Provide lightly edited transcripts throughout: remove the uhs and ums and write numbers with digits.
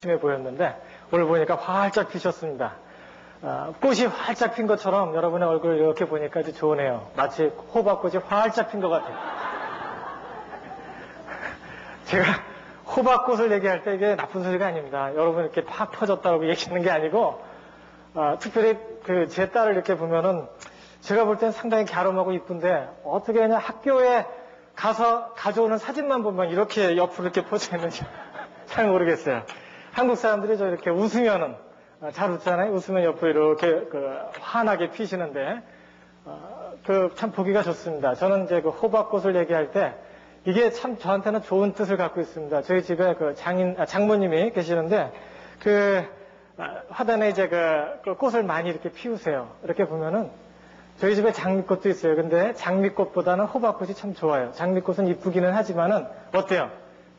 심해 보였는데 오늘 보니까 활짝 피셨습니다. 꽃이 활짝 핀 것처럼 여러분의 얼굴을 이렇게 보니까 아주 좋으네요. 마치 호박꽃이 활짝 핀 것 같아요. 제가 호박꽃을 얘기할 때 이게 나쁜 소리가 아닙니다. 여러분 이렇게 팍 퍼졌다고 얘기하는 게 아니고 특별히 제 딸을 이렇게 보면은 제가 볼 땐 상당히 갸름하고 이쁜데 어떻게 그냥 학교에 가서 가져오는 사진만 보면 이렇게 옆으로 이렇게 퍼져 있는지 잘 모르겠어요. 한국 사람들이 저 이렇게 웃으면은 잘 웃잖아요. 웃으면 옆으로 이렇게 환하게 피시는데 참 보기가 좋습니다. 저는 이제 호박꽃을 얘기할 때 이게 참 저한테는 좋은 뜻을 갖고 있습니다. 저희 집에 장모님이 계시는데 화단에 이제 꽃을 많이 이렇게 피우세요. 이렇게 보면은 저희 집에 장미꽃도 있어요. 근데 장미꽃보다는 호박꽃이 참 좋아요. 장미꽃은 이쁘기는 하지만은 어때요?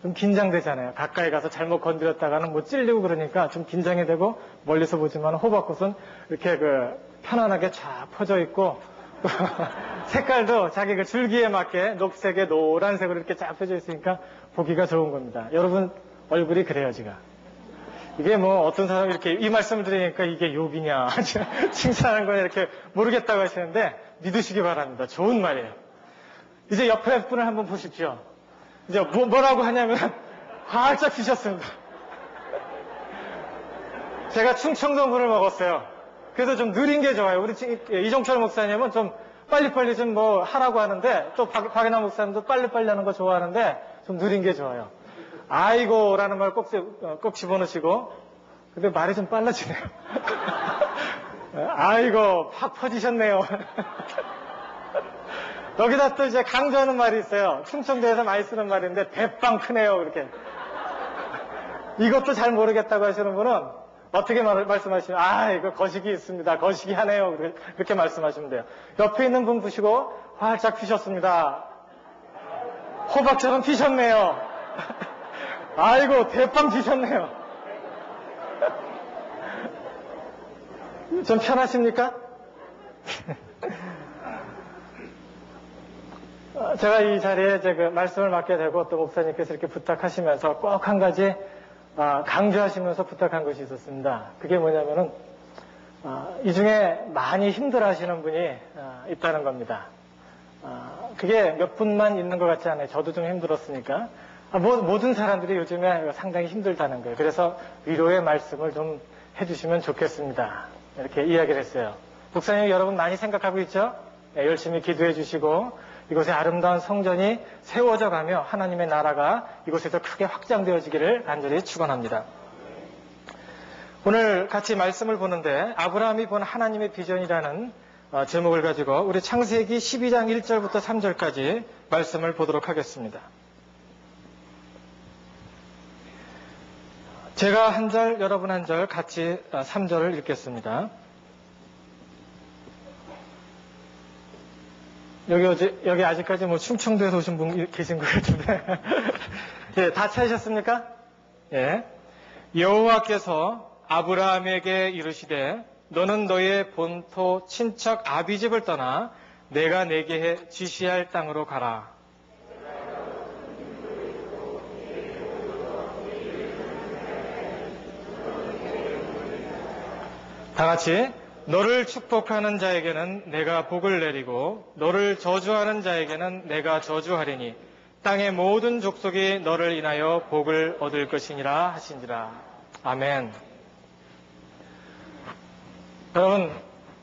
좀 긴장되잖아요. 가까이 가서 잘못 건드렸다가는 뭐 찔리고 그러니까 좀 긴장이 되고 멀리서 보지만 호박꽃은 이렇게 편안하게 쫙 퍼져 있고 색깔도 자기 줄기에 맞게 녹색에 노란색으로 이렇게 쫙 펴져 있으니까 보기가 좋은 겁니다. 여러분 얼굴이 그래요, 제가. 이게 뭐 어떤 사람이 이렇게 이 말씀을 드리니까 이게 욕이냐 칭찬하는 거냐 이렇게 모르겠다고 하시는데 믿으시기 바랍니다. 좋은 말이에요. 이제 옆에 분을 한번 보십시오. 이제 뭐라고 하냐면 활짝 피셨습니다. 제가 충청도 물을 먹었어요. 그래서 좀 느린 게 좋아요. 우리 이종철 목사님은 좀 빨리빨리 좀 뭐 하라고 하는데 또 박인하 목사님도 빨리빨리 하는 거 좋아하는데 좀 느린 게 좋아요. 아이고 라는 말 꼭 집어넣으시고 근데 말이 좀 빨라지네요. 아이고 팍 퍼지셨네요. 여기다 또 이제 강조하는 말이 있어요. 충청도에서 많이 쓰는 말인데 대빵 크네요. 그렇게. 이것도 잘 모르겠다고 하시는 분은 어떻게 말씀하시면 이거 거시기 있습니다. 거시기 하네요. 그렇게 말씀하시면 돼요. 옆에 있는 분 보시고 활짝 피셨습니다. 호박처럼 피셨네요. 아이고 대빵 피셨네요. 좀 편하십니까? 제가 이 자리에 말씀을 맡게 되고 또 목사님께서 이렇게 부탁하시면서 꼭 한 가지 강조하시면서 부탁한 것이 있었습니다. 그게 뭐냐면은 이 중에 많이 힘들어하시는 분이 있다는 겁니다. 그게 몇 분만 있는 것 같지 않아요. 저도 좀 힘들었으니까. 모든 사람들이 요즘에 상당히 힘들다는 거예요. 그래서 위로의 말씀을 좀 해주시면 좋겠습니다. 이렇게 이야기를 했어요. 목사님 여러분 많이 생각하고 있죠? 네, 열심히 기도해 주시고 이곳에 아름다운 성전이 세워져 가며 하나님의 나라가 이곳에서 크게 확장되어지기를 간절히 축원합니다. 오늘 같이 말씀을 보는데 아브라함이 본 하나님의 비전이라는 제목을 가지고 우리 창세기 12장 1절부터 3절까지 말씀을 보도록 하겠습니다. 제가 한 절, 여러분 한 절 같이 3절을 읽겠습니다. 여기 아직까지 뭐 충청도에서 오신 분 계신 것 같은데. 예, 다 찾으셨습니까? 예. 여호와께서 아브라함에게 이르시되 너는 너의 본토 친척 아비집을 떠나 내가 내게 지시할 땅으로 가라. 다 같이 너를 축복하는 자에게는 내가 복을 내리고 너를 저주하는 자에게는 내가 저주하리니 땅의 모든 족속이 너를 인하여 복을 얻을 것이니라 하신지라. 아멘. 여러분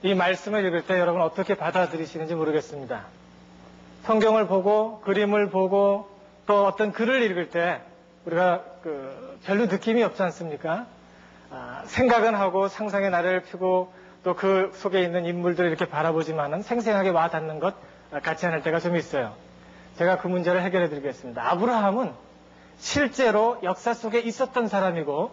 이 말씀을 읽을 때 여러분 어떻게 받아들이시는지 모르겠습니다. 성경을 보고 그림을 보고 또 어떤 글을 읽을 때 우리가 별로 느낌이 없지 않습니까? 생각은 하고 상상의 나래를 펴고 또 그 속에 있는 인물들을 이렇게 바라보지만은 생생하게 와닿는 것 같지 않을 때가 좀 있어요. 제가 그 문제를 해결해 드리겠습니다. 아브라함은 실제로 역사 속에 있었던 사람이고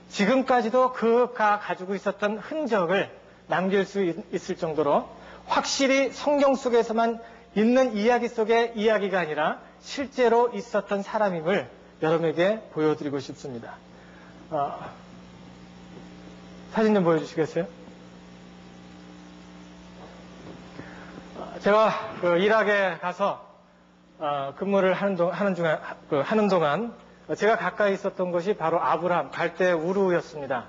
지금까지도 그가 가지고 있었던 흔적을 남길 수 있을 정도로 확실히 성경 속에서만 있는 이야기 속의 이야기가 아니라 실제로 있었던 사람임을 여러분에게 보여드리고 싶습니다. 사진 좀 보여주시겠어요? 제가 이락에 가서 근무를 하는 동안 제가 가까이 있었던 곳이 바로 아브라함, 갈대 우르였습니다.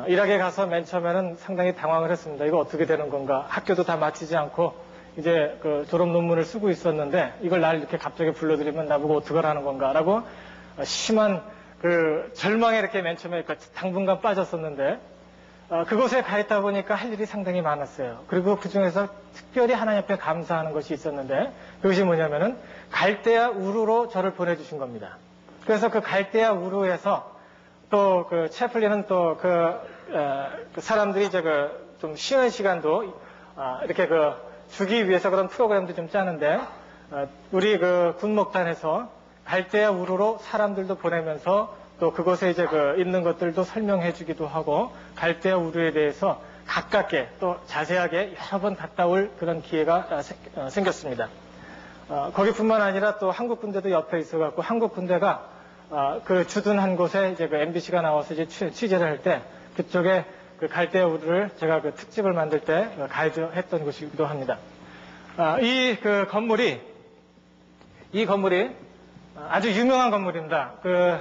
이락에 가서 맨 처음에는 상당히 당황을 했습니다. 이거 어떻게 되는 건가? 학교도 다 마치지 않고 이제 그 졸업 논문을 쓰고 있었는데 이걸 날 이렇게 갑자기 불러들이면 나보고 어떡하라는 건가? 라고 심한 그 절망에 이렇게 맨 처음에 당분간 빠졌었는데 그곳에 가 있다 보니까 할 일이 상당히 많았어요. 그리고 그 중에서 특별히 하나님 앞에 감사하는 것이 있었는데 그것이 뭐냐면은 갈대아 우르로 저를 보내주신 겁니다. 그래서 그 갈대아 우르에서 또 그 채플린은 또 그 사람들이 이제 그 좀 쉬는 시간도 이렇게 그 주기 위해서 그런 프로그램도 좀 짜는데 우리 그 군목단에서 갈대아 우르로 사람들도 보내면서 또 그곳에 이제 그 있는 것들도 설명해 주기도 하고 갈대아 우르에 대해서 가깝게 또 자세하게 여러 번 갔다 올 그런 기회가 생겼습니다. 거기뿐만 아니라 또 한국 군대도 옆에 있어갖고 한국 군대가 그 주둔한 곳에 이제 그 MBC가 나와서 이제 취재를 할 때 그쪽에 그 갈대아 우르를 제가 그 특집을 만들 때 가이드 했던 곳이기도 합니다. 이 건물이 아주 유명한 건물입니다. 그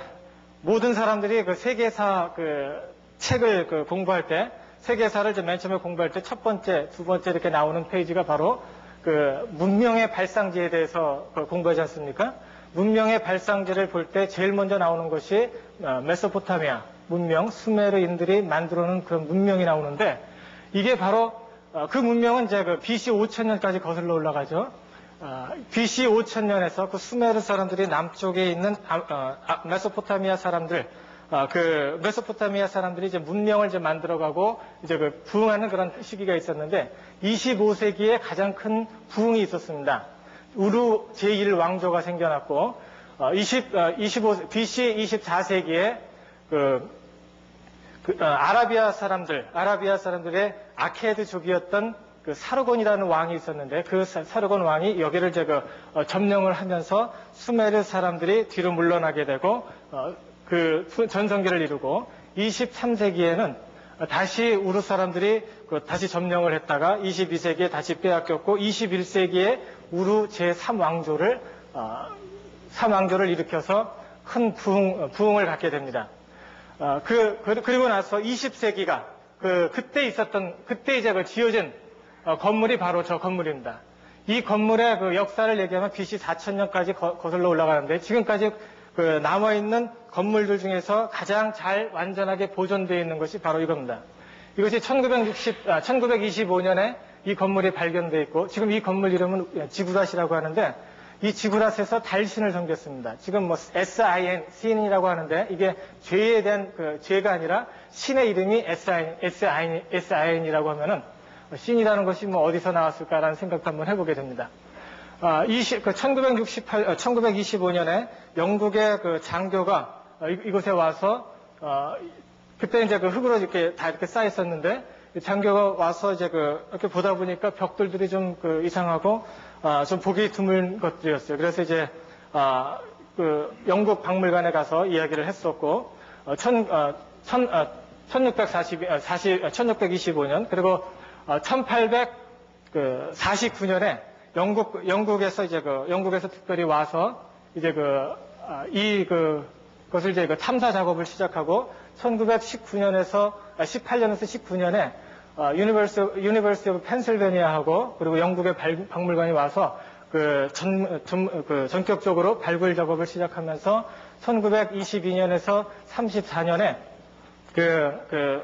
모든 사람들이 그 세계사 그 책을 그 공부할 때 세계사를 이제 맨 처음에 공부할 때 첫 번째, 두 번째 이렇게 나오는 페이지가 바로 그 문명의 발상지에 대해서 공부하지 않습니까? 문명의 발상지를 볼 때 제일 먼저 나오는 것이 메소포타미아 문명, 수메르인들이 만들어 놓은 그런 문명이 나오는데 이게 바로 그 문명은 이제 그 BC 5000년까지 거슬러 올라가죠. BC 5000년에서 그 수메르 사람들이 남쪽에 있는 메소포타미아 사람들, 그 메소포타미아 사람들이 이제 문명을 이제 만들어가고 이제 그 부흥하는 그런 시기가 있었는데 25세기에 가장 큰 부흥이 있었습니다. 우르 제1왕조가 생겨났고 BC 24세기에 아라비아 사람들의 아케드족이었던 그 사르곤이라는 왕이 있었는데 그 사르곤 왕이 여기를 점령을 하면서 수메르 사람들이 뒤로 물러나게 되고 그 전성기를 이루고 23세기에는 다시 우르 사람들이 다시 점령을 했다가 22세기에 다시 빼앗겼고 21세기에 우르 제3왕조를 일으켜서 큰 부흥을 갖게 됩니다. 그리고 나서 20세기가 그때 이제 지어진 건물이 바로 저 건물입니다. 이 건물의 그 역사를 얘기하면 BC 4000년까지 거슬러 올라가는데 지금까지 남아있는 건물들 중에서 가장 잘 완전하게 보존되어 있는 것이 바로 이겁니다. 이것이 1925년에 이 건물이 발견되어 있고 지금 이 건물 이름은 지구랏이라고 하는데 이 지구랏에서 달신을 섬겼습니다. 지금 뭐 SIN, 신이라고 하는데 이게 죄에 대한 죄가 아니라 신의 이름이 SIN이라고 하면은 신이라는 것이 뭐 어디서 나왔을까라는 생각도 한번 해보게 됩니다. 1925년에 영국의 그 장교가 이곳에 와서 그때 이제 그 흙으로 이렇게 다 이렇게 쌓여 있었는데 장교가 와서 이제 이렇게 보다 보니까 벽돌들이 좀 이상하고 좀 보기 드문 것들이었어요. 그래서 이제 영국 박물관에 가서 이야기를 했었고 1625년 그리고 1849년에 영국에서 영국에서 특별히 와서 이제 그것을 이제 탐사 작업을 시작하고 18년에서 19년에 유니버시티 오브 펜실베니아하고 그리고 영국의 박물관이 와서 전격적으로 발굴 작업을 시작하면서 1922년에서 34년에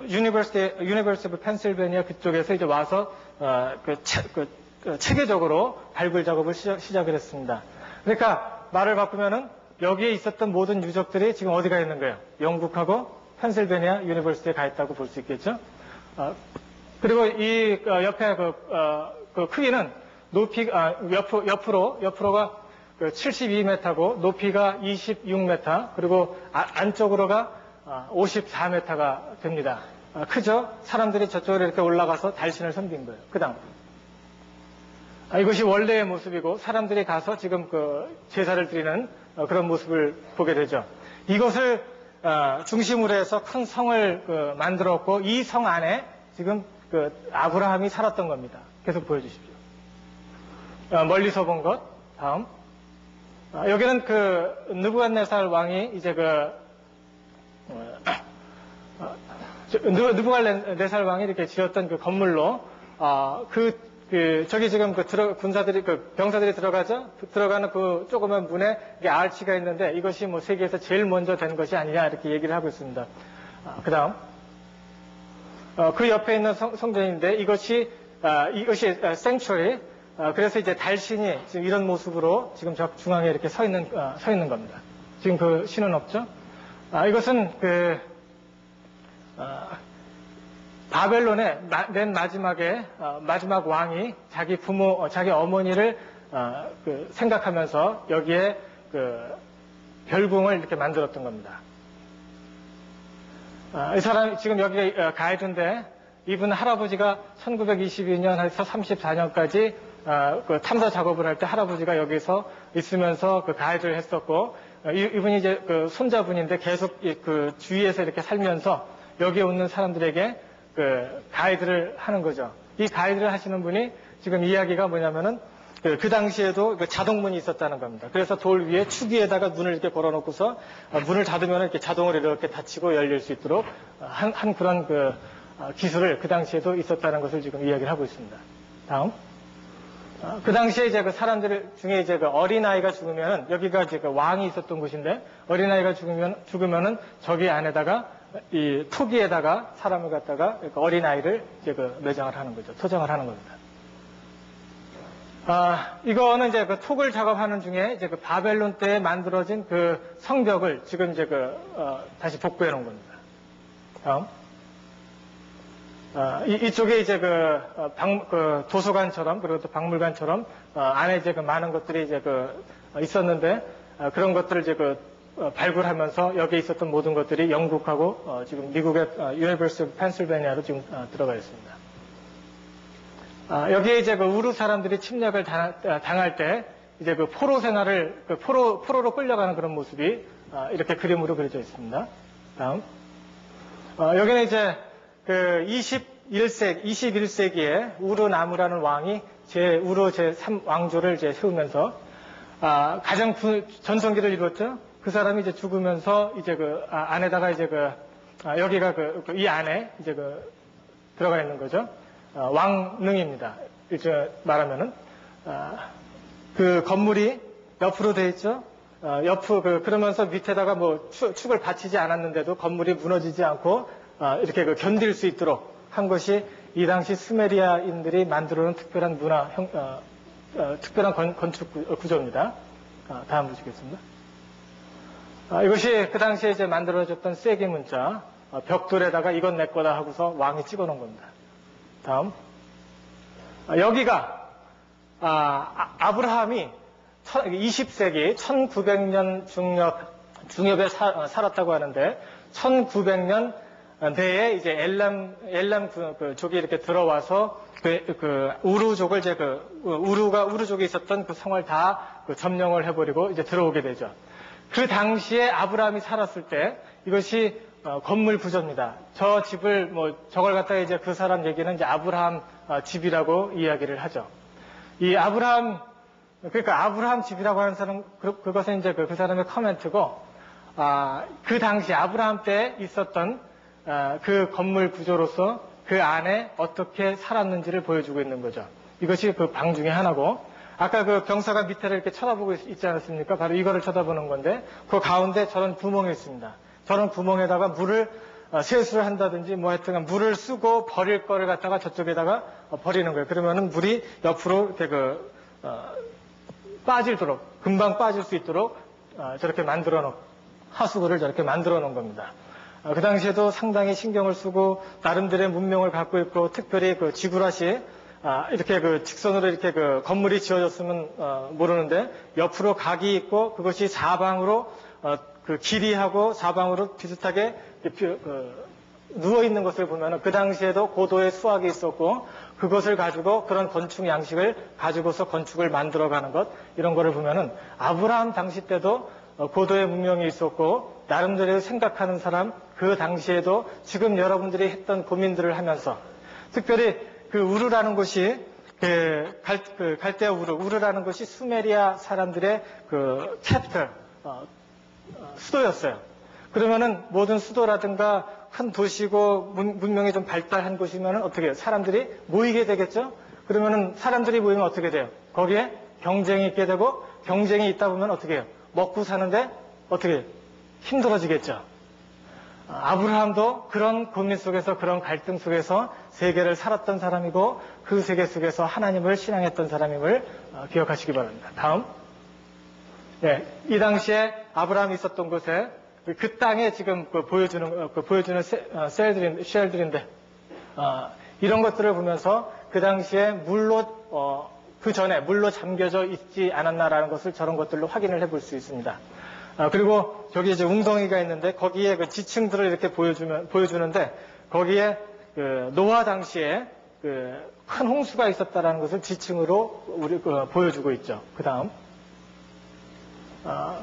유니버시티 오브 펜실베니아 그쪽에서 이제 와서 체계적으로 발굴 작업을 시작을 했습니다. 그러니까 말을 바꾸면은 여기에 있었던 모든 유적들이 지금 어디 가 있는 거예요? 영국하고 펜실베니아 유니버시티에 가 있다고 볼 수 있겠죠? 그리고 이 옆에 그 크기는 옆으로가 72m고 높이가 26m 그리고 안쪽으로가 54m가 됩니다. 크죠? 사람들이 저쪽으로 이렇게 올라가서 달신을 섬긴 거예요. 그 다음. 이것이 원래의 모습이고 사람들이 가서 지금 제사를 드리는 그런 모습을 보게 되죠. 이것을 중심으로 해서 큰 성을 만들었고 이 성 안에 지금 아브라함이 살았던 겁니다. 계속 보여주십시오. 멀리서 본 것. 다음. 여기는 그 느부갓네살 왕이 이제 느부갓네살 왕이 이렇게 지었던 그 건물로 저기 지금 군사들이 병사들이 들어가는 그 조그만 문에 이게 아치가 있는데 이것이 뭐 세계에서 제일 먼저 된 것이 아니냐 이렇게 얘기를 하고 있습니다. 그다음 그 옆에 있는 성전인데 이것이 sanctuary. 그래서 이제 달신이 지금 이런 모습으로 지금 저 중앙에 이렇게 서 있는 겁니다. 지금 그 신은 없죠? 이것은 바벨론의 맨 마지막 왕이 자기 자기 어머니를 생각하면서 여기에 별궁을 이렇게 만들었던 겁니다. 이 사람 지금 여기가 가이드인데 이분 할아버지가 1922년에서 34년까지 그 탐사 작업을 할 때 할아버지가 여기서 있으면서 그 가이드를 했었고 이분이 이제 그 손자분인데 계속 그 주위에서 이렇게 살면서 여기에 오는 사람들에게 그 가이드를 하는 거죠. 이 가이드를 하시는 분이 지금 이야기가 뭐냐면은 그 당시에도 그 자동문이 있었다는 겁니다. 그래서 돌 위에 축 위에다가 문을 이렇게 걸어놓고서 문을 닫으면 이렇게 자동으로 이렇게 닫히고 열릴 수 있도록 한 그런 기술을 그 당시에도 있었다는 것을 지금 이야기를 하고 있습니다. 다음. 그 당시에 이제 그 사람들 중에 이제 그 어린아이가 죽으면은 여기가 이제 그 왕이 있었던 곳인데 어린아이가 죽으면은 저기 안에다가 이 토기에다가 사람을 갖다가 어린아이를 이제 매장을 하는 거죠. 토장을 하는 겁니다. 이거는 이제 그 톡을 작업하는 중에 이제 그 바벨론 때 만들어진 그 성벽을 지금 이제 다시 복구해 놓은 겁니다. 다음. 이쪽에 이제 도서관처럼 그리고 또 박물관처럼 안에 이제 많은 것들이 이제 있었는데 그런 것들을 이제 발굴하면서 여기에 있었던 모든 것들이 영국하고 지금 미국의 유니버시티 오브 펜실베니아로 지금 들어가 있습니다. 여기에 이제 우루 사람들이 침략을 당할 때 이제 포로 생활을 포로로 끌려가는 그런 모습이 이렇게 그림으로 그려져 있습니다. 다음. 여기는 이제 21세기에 우르나무라는 왕이 우르 제3왕조를 이제 세우면서 가장 전성기를 이뤘죠. 그 사람이 이제 죽으면서 이제 안에다가 이제 여기가 이 안에 이제 들어가 있는 거죠. 왕릉입니다. 이제 말하면은 그 건물이 옆으로 돼 있죠. 그러면서 밑에다가 뭐 축을 받치지 않았는데도 건물이 무너지지 않고 이렇게 견딜 수 있도록 한 것이 이 당시 수메리아인들이 만들어놓은 특별한 특별한 건축 구조입니다. 다음 보시겠습니다. 이것이 그 당시에 이제 만들어졌던 쐐기 문자, 벽돌에다가 이건 내 거다 하고서 왕이 찍어 놓은 겁니다. 다음. 여기가, 아브라함이 20세기 1900년 중엽에 살았다고 하는데, 1900년 내에 이제 엘람 족이 이렇게 들어와서 우루족을 우루족에 있었던 그 성을 다 점령을 해버리고 이제 들어오게 되죠. 그 당시에 아브라함이 살았을 때 이것이 건물 구조입니다. 저 집을 저걸 갖다가 이제 그 사람 얘기는 이제 아브라함 집이라고 이야기를 하죠. 이 그러니까 아브라함 집이라고 하는 사람 그것은 이제 그 사람의 커멘트고 그 당시 아브라함 때 있었던 그 건물 구조로서 그 안에 어떻게 살았는지를 보여주고 있는 거죠. 이것이 그 방 중에 하나고, 아까 그 병사가 밑에를 이렇게 쳐다보고 있지 않았습니까? 바로 이거를 쳐다보는 건데, 그 가운데 저런 구멍이 있습니다. 저런 구멍에다가 물을 세수를 한다든지 뭐 하여튼 물을 쓰고 버릴 거를 갖다가 저쪽에다가 버리는 거예요. 그러면은 물이 옆으로 이렇게 빠지도록, 금방 빠질 수 있도록 저렇게 하수구를 저렇게 만들어 놓은 겁니다. 그 당시에도 상당히 신경을 쓰고 나름대로의 문명을 갖고 있고, 특별히 지구라시 이렇게 직선으로 이렇게 건물이 지어졌으면 모르는데 옆으로 각이 있고 그것이 사방으로 길이하고 사방으로 비슷하게 누워 있는 것을 보면은 그 당시에도 고도의 수학이 있었고, 그것을 가지고 그런 건축 양식을 가지고서 건축을 만들어가는 것, 이런 거를 보면은 아브라함 당시 때도 고도의 문명이 있었고 나름대로 생각하는 사람, 그 당시에도 지금 여러분들이 했던 고민들을 하면서, 특별히 우르라는 곳이 갈대아 우르라는 것이 수메리아 사람들의 그 캐피털, 수도였어요. 그러면은 모든 수도라든가 큰 도시고 문명이 좀 발달한 곳이면은 어떻게 해요? 사람들이 모이게 되겠죠? 그러면은 사람들이 모이면 어떻게 돼요? 거기에 경쟁이 있게 되고 경쟁이 있다 보면 어떻게 해요? 먹고 사는데 어떻게 해요? 힘들어지겠죠? 아브라함도 그런 고민 속에서 그런 갈등 속에서 세계를 살았던 사람이고 그 세계 속에서 하나님을 신앙했던 사람임을 기억하시기 바랍니다. 다음. 네, 이 당시에 아브라함이 있었던 곳에 그 땅에 지금 보여주는 셀들인데 이런 것들을 보면서 그 당시에 물로 그 전에 물로 잠겨져 있지 않았나라는 것을 저런 것들로 확인을 해볼 수 있습니다. 그리고 저기 이제 웅덩이가 있는데 거기에 그 지층들을 이렇게 보여주는데 거기에 그 노아 당시에 그 큰 홍수가 있었다라는 것을 지층으로 보여주고 있죠. 그 다음.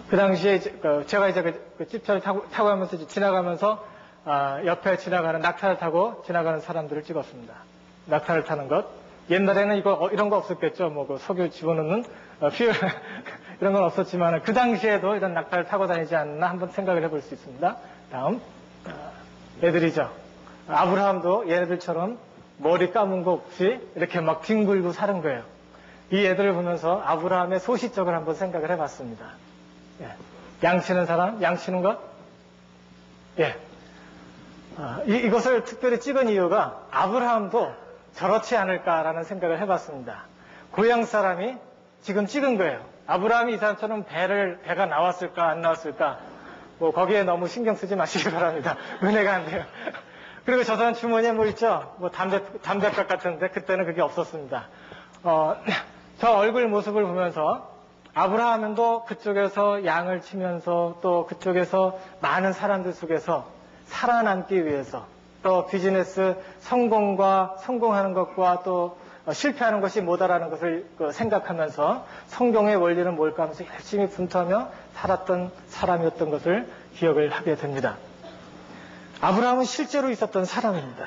그 당시에 제가 이제 그 집차를 타고 가면서 지나가면서 옆에 지나가는 낙타를 타고 지나가는 사람들을 찍었습니다. 낙타를 타는 것. 옛날에는 이런 거 없었겠죠. 뭐 그 석유 집어넣는 퓨얼 이런 건 없었지만 그 당시에도 이런 낙타를 타고 다니지 않나 한번 생각을 해볼 수 있습니다. 다음. 애들이죠. 아브라함도 얘네들처럼 머리 감은 거 없이 이렇게 막 뒹굴고 사는 거예요. 이 애들을 보면서 아브라함의 소시적을 한번 생각을 해봤습니다. 예. 양치는 사람? 양치는 것? 예. 이것을 특별히 찍은 이유가 아브라함도 저렇지 않을까라는 생각을 해봤습니다. 고향 사람이 지금 찍은 거예요. 아브라함이 이 사람처럼 배가 나왔을까 안 나왔을까 뭐 거기에 너무 신경 쓰지 마시기 바랍니다. 은혜가 안 돼요. 그리고 저 사람 주머니에 뭐 있죠? 뭐 담배값 같은데 그때는 그게 없었습니다. 저 얼굴 모습을 보면서 아브라함도 그쪽에서 양을 치면서 또 그쪽에서 많은 사람들 속에서 살아남기 위해서 또 비즈니스 성공하는 것과 또 실패하는 것이 뭐다라는 것을 생각하면서 성경의 원리는 뭘까 하면서 열심히 분투하며 살았던 사람이었던 것을 기억을 하게 됩니다. 아브라함은 실제로 있었던 사람입니다.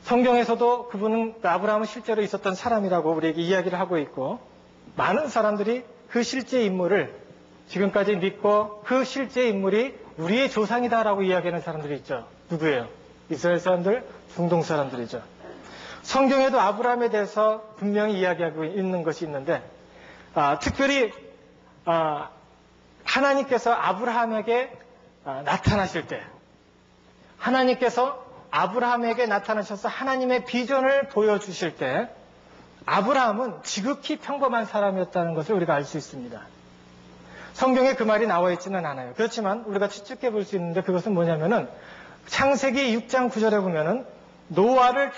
성경에서도 아브라함은 실제로 있었던 사람이라고 우리에게 이야기를 하고 있고 많은 사람들이 그 실제 인물을 지금까지 믿고 그 실제 인물이 우리의 조상이다라고 이야기하는 사람들이 있죠. 누구예요? 이스라엘 사람들, 중동 사람들이죠. 성경에도 아브라함에 대해서 분명히 이야기하고 있는 것이 있는데 특별히 하나님께서 아브라함에게 나타나실 때 하나님께서 아브라함에게 나타나셔서 하나님의 비전을 보여주실 때 아브라함은 지극히 평범한 사람이었다는 것을 우리가 알 수 있습니다. 성경에 그 말이 나와 있지는 않아요. 그렇지만 우리가 추측해 볼 수 있는데 그것은 뭐냐면은 창세기 6장 9절에 보면은 노아를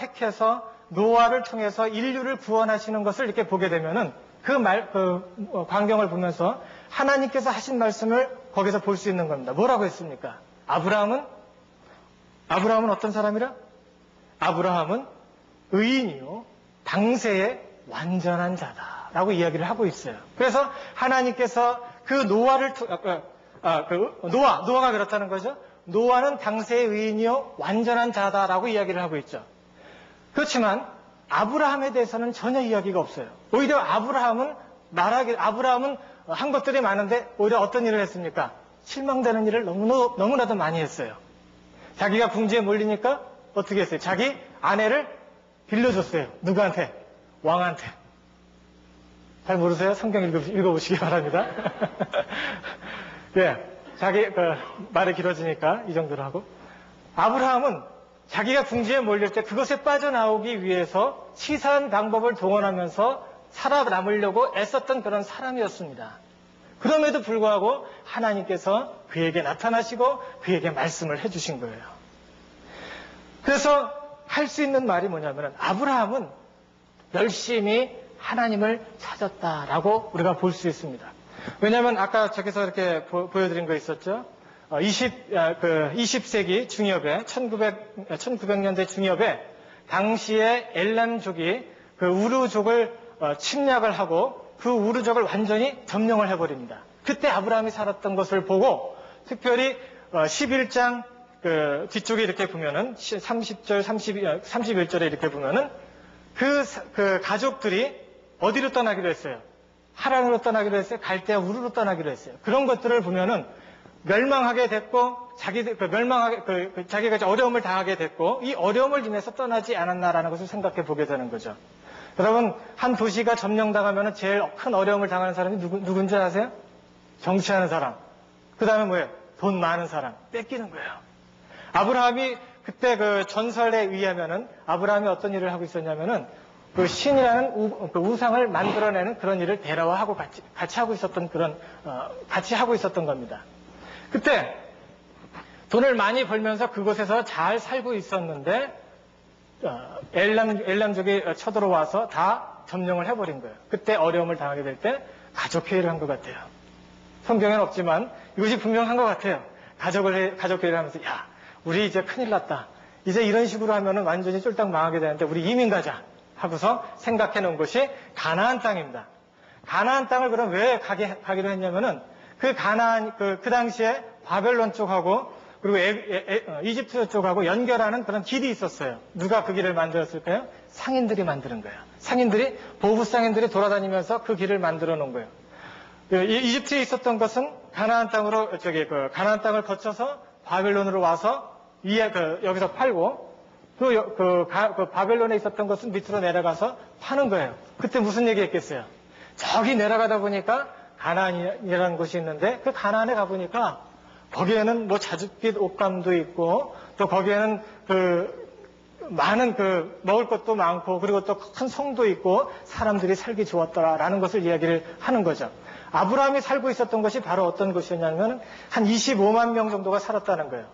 통해서 인류를 구원하시는 것을 이렇게 보게 되면은 그 광경을 보면서 하나님께서 하신 말씀을 거기서 볼 수 있는 겁니다. 뭐라고 했습니까? 아브라함은 어떤 사람이라? 아브라함은 의인이요 당세의 완전한 자다라고 이야기를 하고 있어요. 그래서 하나님께서 그 노아가 그렇다는 거죠. 노아는 당세의 의인이요 완전한 자다라고 이야기를 하고 있죠. 그렇지만 아브라함에 대해서는 전혀 이야기가 없어요. 오히려 아브라함은 한 것들이 많은데 오히려 어떤 일을 했습니까? 실망되는 일을 너무나도 많이 했어요. 자기가 궁지에 몰리니까 어떻게 했어요? 자기 아내를 빌려줬어요. 누구한테? 왕한테. 잘 모르세요? 성경 읽어보시기 바랍니다. 예, 말이 길어지니까 이 정도로 하고. 아브라함은 자기가 궁지에 몰릴 때 그것에 빠져나오기 위해서 치사한 방법을 동원하면서 살아남으려고 애썼던 그런 사람이었습니다. 그럼에도 불구하고 하나님께서 그에게 나타나시고 그에게 말씀을 해주신 거예요. 그래서 할 수 있는 말이 뭐냐면 아브라함은 열심히 하나님을 찾았다라고 우리가 볼 수 있습니다. 왜냐하면 아까 저기서 이렇게 보여드린 거 있었죠. 20세기 중엽에 1900년대 중엽에 당시에 엘람족이 그 우르족을 침략을 하고 그 우르족을 완전히 점령을 해버립니다. 그때 아브라함이 살았던 것을 보고 특별히 11장 그 뒤쪽에 이렇게 보면은 30절, 31절에 이렇게 보면은 그 가족들이 어디로 떠나기로 했어요? 하란으로 떠나기로 했어요? 갈대아 우르로 떠나기로 했어요. 그런 것들을 보면은 멸망하게 됐고, 자기가 어려움을 당하게 됐고, 이 어려움을 인해서 떠나지 않았나라는 것을 생각해 보게 되는 거죠. 여러분, 한 도시가 점령당하면 제일 큰 어려움을 당하는 사람이 누군지 아세요? 정치하는 사람. 그 다음에 뭐예요? 돈 많은 사람. 뺏기는 거예요. 아브라함이 그때 그 전설에 의하면은 아브라함이 어떤 일을 하고 있었냐면은 그 신이라는 우상을 만들어내는 그런 일을 데라와 하고 같이 하고 있었던 같이 하고 있었던 겁니다. 그때 돈을 많이 벌면서 그곳에서 잘 살고 있었는데 엘람족이 쳐들어와서 다 점령을 해버린 거예요. 그때 어려움을 당하게 될 때 가족회의를 한 것 같아요. 성경에는 없지만 이것이 분명한 것 같아요. 가족회의를 하면서 야, 우리 이제 큰일 났다. 이제 이런 식으로 하면은 완전히 쫄딱 망하게 되는데 우리 이민 가자 하고서 생각해 놓은 것이 가나안 땅입니다. 가나안 땅을 그럼 왜 가기로 했냐면은 그 당시에 바벨론 쪽하고 그리고 이집트 쪽하고 연결하는 그런 길이 있었어요. 누가 그 길을 만들었을까요? 상인들이 만드는 거예요. 보부 상인들이 돌아다니면서 그 길을 만들어 놓은 거예요. 이집트에 있었던 것은 가나안 땅을 거쳐서 바벨론으로 와서 여기서 팔고 그 바벨론에 있었던 것은 밑으로 내려가서 파는 거예요. 그때 무슨 얘기 했겠어요? 저기 내려가다 보니까 가나안이라는 곳이 있는데 그 가나안에 가보니까 거기에는 뭐 자줏빛 옷감도 있고 또 거기에는 많은 먹을 것도 많고 그리고 또 큰 성도 있고 사람들이 살기 좋았더라라는 것을 이야기를 하는 거죠. 아브라함이 살고 있었던 것이 바로 어떤 곳이었냐면 한 25만 명 정도가 살았다는 거예요.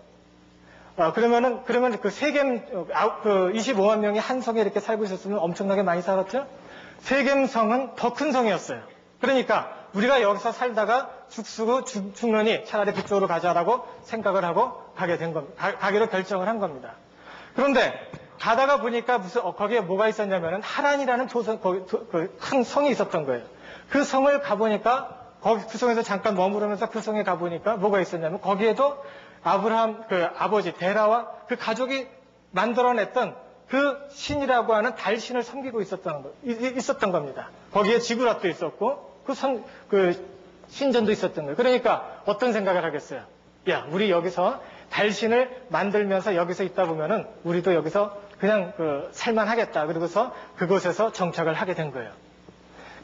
그러면 그 세겜 25만 명이 한 성에 이렇게 살고 있었으면 엄청나게 많이 살았죠? 세겜 성은 더 큰 성이었어요. 그러니까 우리가 여기서 살다가 죽느니 차라리 그쪽으로 가자라고 생각을 하고 가기로 결정을 한 겁니다. 그런데 가다가 보니까 거기에 뭐가 있었냐면은 하란이라는 큰 성이 있었던 거예요. 그 성을 가보니까 그 성에서 잠깐 머무르면서 그 성에 가보니까 뭐가 있었냐면 거기에도 아브라함 아버지 데라와 그 가족이 만들어냈던 그 신이라고 하는 달신을 섬기고 있었던 겁니다. 거기에 지구рат도 있었고 그 신전도 있었던 거예요. 그러니까 어떤 생각을 하겠어요? 야, 우리 여기서 달신을 만들면서 여기서 있다 보면은 우리도 여기서 그냥 살만하겠다. 그러고서 그곳에서 정착을 하게 된 거예요.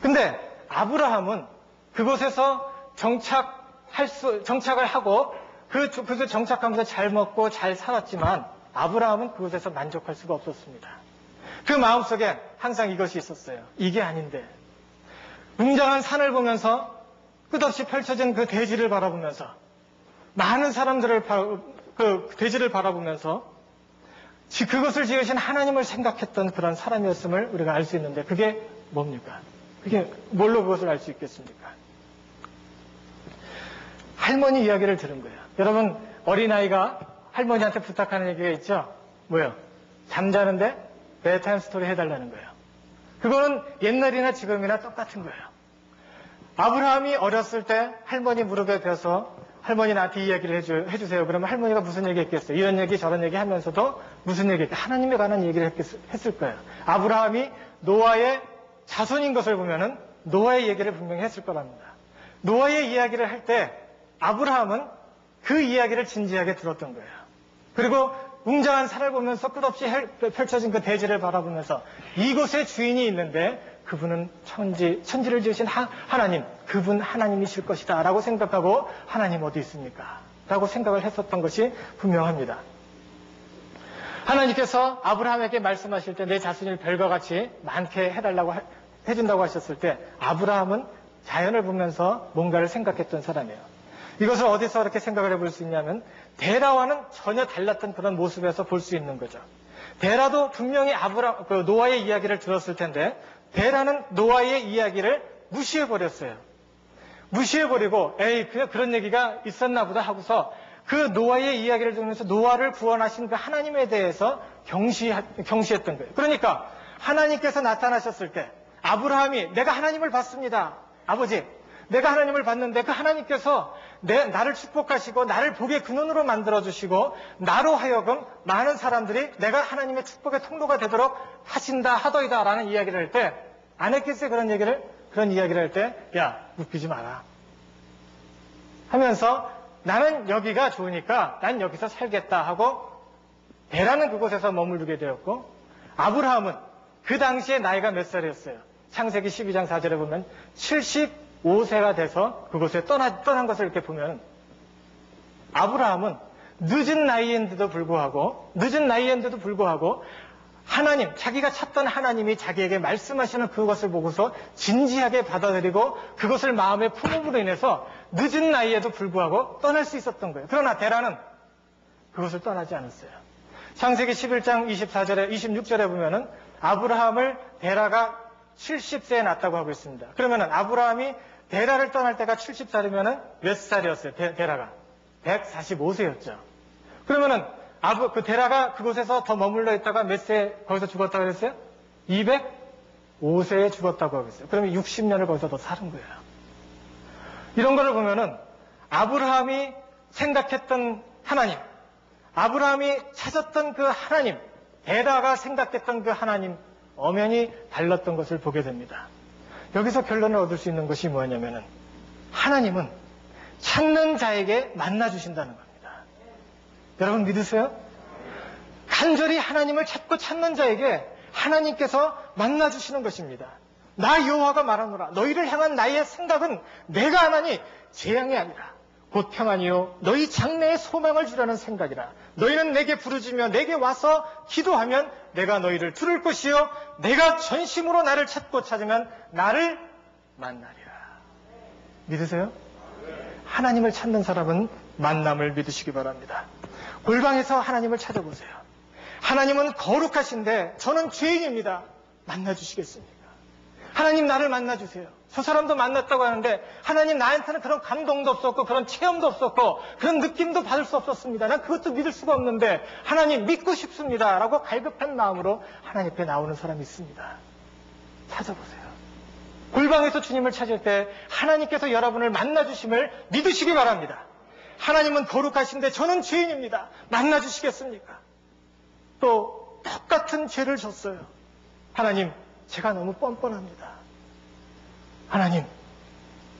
근데 아브라함은 그곳에서 정착을 하고 그곳에 정착하면서 잘 먹고 잘 살았지만 아브라함은 그곳에서 만족할 수가 없었습니다. 그 마음속에 항상 이것이 있었어요. 이게 아닌데. 웅장한 산을 보면서 끝없이 펼쳐진 그 대지를 바라보면서 많은 사람들을 그 대지를 바라보면서 그것을 지으신 하나님을 생각했던 그런 사람이었음을 우리가 알 수 있는데 그게 뭡니까? 그게 뭘로 그것을 알 수 있겠습니까? 할머니 이야기를 들은 거예요. 여러분 어린아이가 할머니한테 부탁하는 얘기가 있죠? 뭐요? 잠자는데 베드타임 스토리 해달라는 거예요. 그거는 옛날이나 지금이나 똑같은 거예요. 아브라함이 어렸을 때 할머니 무릎에 펴서 할머니 나한테 이 이야기를 해주세요. 그러면 할머니가 무슨 얘기 했겠어요? 이런 얘기 저런 얘기 하면서도 무슨 얘기 했겠어요? 하나님에 관한 얘기를 했을 거예요. 아브라함이 노아의 자손인 것을 보면은 노아의 얘기를 분명히 했을 거랍니다. 노아의 이야기를 할 때 아브라함은 그 이야기를 진지하게 들었던 거예요. 그리고 웅장한 산을 보면서 끝없이 펼쳐진 그 대지를 바라보면서 이곳에 주인이 있는데 그분은 천지를 지으신 하나님, 그분 하나님이실 것이다 라고 생각하고 하나님 어디 있습니까? 라고 생각을 했었던 것이 분명합니다. 하나님께서 아브라함에게 말씀하실 때 내 자손을 별과 같이 많게 해준다고 하셨을 때 아브라함은 자연을 보면서 뭔가를 생각했던 사람이에요. 이것을 어디서 이렇게 생각을 해볼 수 있냐면 데라와는 전혀 달랐던 그런 모습에서 볼 수 있는 거죠. 데라도 분명히 노아의 이야기를 들었을 텐데 데라는 노아의 이야기를 무시해버렸어요. 무시해버리고 그냥 그런 얘기가 있었나 보다 하고서 그 노아의 이야기를 들으면서 노아를 구원하신 그 하나님에 대해서 경시했던 거예요. 그러니까 하나님께서 나타나셨을 때 아브라함이 내가 하나님을 봤습니다. 아버지, 내가 하나님을 봤는데 그 하나님께서 나를 축복하시고 나를 복의 근원으로 만들어주시고 나로 하여금 많은 사람들이 내가 하나님의 축복의 통로가 되도록 하신다 하더이다 라는 이야기를 할 때 안 했겠어요? 그런 이야기를 할 때 야, 웃기지 마라 하면서 나는 여기가 좋으니까 난 여기서 살겠다 하고 베라는 그곳에서 머무르게 되었고 아브라함은 그 당시에 나이가 몇 살이었어요? 창세기 12장 4절에 보면 75세가 돼서 그곳에 떠난 것을 이렇게 보면 아브라함은 늦은 나이인데도 불구하고 하나님, 자기가 찾던 하나님이 자기에게 말씀하시는 그것을 보고서 진지하게 받아들이고 그것을 마음에 품음으로 인해서 늦은 나이에도 불구하고 떠날 수 있었던 거예요. 그러나 데라는 그것을 떠나지 않았어요. 창세기 11장 26절에 보면은 아브라함을 데라가 70세에 낳았다고 하고 있습니다. 그러면은 아브라함이 데라를 떠날 때가 70살이면은 몇 살이었어요? 데라가 145세였죠. 그러면은 그 데라가 그곳에서 더 머물러 있다가 몇 세 거기서 죽었다고 그랬어요? 205세에 죽었다고 하고 있어요. 그러면 60년을 거기서 더 사는 거예요. 이런 거를 보면은 아브라함이 생각했던 하나님, 아브라함이 찾았던 그 하나님, 데라가 생각했던 그 하나님 엄연히 달랐던 것을 보게 됩니다. 여기서 결론을 얻을 수 있는 것이 뭐냐면은 하나님은 찾는 자에게 만나주신다는 겁니다. 여러분 믿으세요? 간절히 하나님을 찾고 찾는 자에게 하나님께서 만나주시는 것입니다. 나 여호와가 말하노라. 너희를 향한 나의 생각은 내가 하나니 재앙이 아니라 곧 평안이요 너희 장래에 소망을 주라는 생각이라. 너희는 내게 부르짖으며 내게 와서 기도하면 내가 너희를 들을 것이요 내가 전심으로 나를 찾고 찾으면 나를 만나리라. 믿으세요? 하나님을 찾는 사람은 만남을 믿으시기 바랍니다. 골방에서 하나님을 찾아보세요. 하나님은 거룩하신데 저는 죄인입니다. 만나주시겠습니까? 하나님 나를 만나주세요. 저 사람도 만났다고 하는데 하나님 나한테는 그런 감동도 없었고 그런 체험도 없었고 그런 느낌도 받을 수 없었습니다. 난 그것도 믿을 수가 없는데 하나님 믿고 싶습니다. 라고 갈급한 마음으로 하나님 앞에 나오는 사람이 있습니다. 찾아보세요. 골방에서 주님을 찾을 때 하나님께서 여러분을 만나주심을 믿으시기 바랍니다. 하나님은 거룩하신데 저는 죄인입니다. 만나주시겠습니까? 또 똑같은 죄를 졌어요. 하나님, 제가 너무 뻔뻔합니다. 하나님,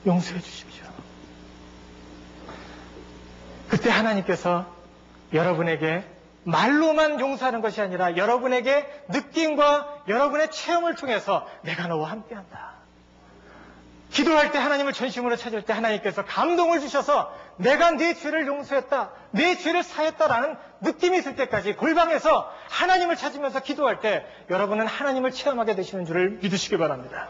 용서해 주십시오. 그때 하나님께서 여러분에게 말로만 용서하는 것이 아니라 여러분에게 느낌과 여러분의 체험을 통해서 내가 너와 함께한다. 기도할 때 하나님을 전심으로 찾을 때 하나님께서 감동을 주셔서 내가 네 죄를 용서했다, 네 죄를 사했다라는 느낌이 있을 때까지 골방에서 하나님을 찾으면서 기도할 때 여러분은 하나님을 체험하게 되시는 줄을 믿으시기 바랍니다.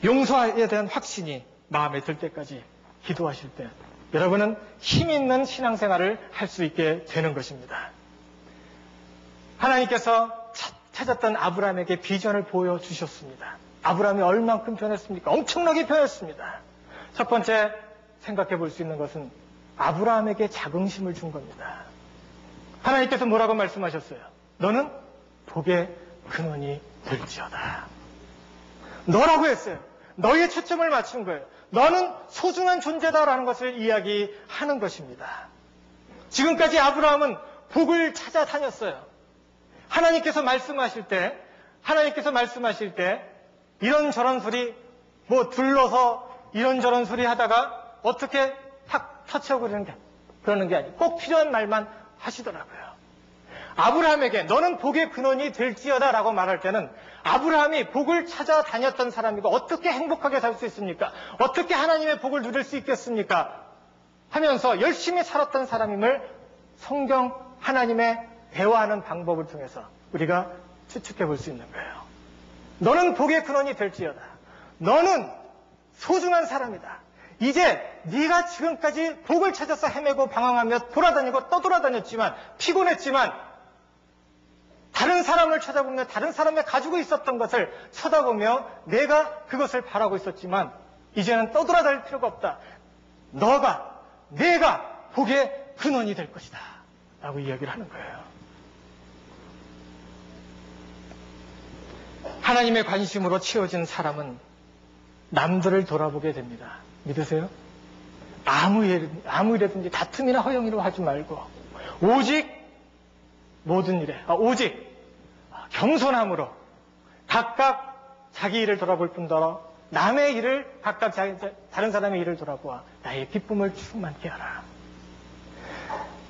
용서에 대한 확신이 마음에 들 때까지 기도하실 때 여러분은 힘 있는 신앙생활을 할 수 있게 되는 것입니다. 하나님께서 찾았던 아브라함에게 비전을 보여주셨습니다. 아브라함이 얼만큼 변했습니까? 엄청나게 변했습니다. 첫 번째 생각해 볼 수 있는 것은 아브라함에게 자긍심을 준 겁니다. 하나님께서 뭐라고 말씀하셨어요? 너는 복의 근원이 될지어다. 너라고 했어요. 너의 초점을 맞춘 거예요. 너는 소중한 존재다라는 것을 이야기하는 것입니다. 지금까지 아브라함은 복을 찾아다녔어요. 하나님께서 말씀하실 때 이런저런 소리, 둘러서 이런저런 소리 하다가 어떻게 탁 터치하고 그러는 게 아니고 꼭 필요한 말만 하시더라고요. 아브라함에게 너는 복의 근원이 될지어다 라고 말할 때는 아브라함이 복을 찾아다녔던 사람이고 어떻게 행복하게 살 수 있습니까? 어떻게 하나님의 복을 누릴 수 있겠습니까? 하면서 열심히 살았던 사람임을 성경 하나님의 대화하는 방법을 통해서 우리가 추측해 볼 수 있는 거예요. 너는 복의 근원이 될지어다. 너는 소중한 사람이다. 이제 네가 지금까지 복을 찾아서 헤매고 방황하며 돌아다니고 떠돌아다녔지만 피곤했지만 다른 사람을 찾아보며 다른 사람이 가지고 있었던 것을 쳐다보며 내가 그것을 바라고 있었지만 이제는 떠돌아다닐 필요가 없다. 내가 복의 근원이 될 것이다. 라고 이야기를 하는 거예요. 하나님의 관심으로 채워진 사람은 남들을 돌아보게 됩니다. 믿으세요? 아무 일이든지 다툼이나 허영이로 하지 말고 오직 모든 일에 오직 겸손함으로 각각 자기 일을 돌아볼 뿐더러 남의 일을 각각 다른 사람의 일을 돌아보아 나의 기쁨을 충만케 하라.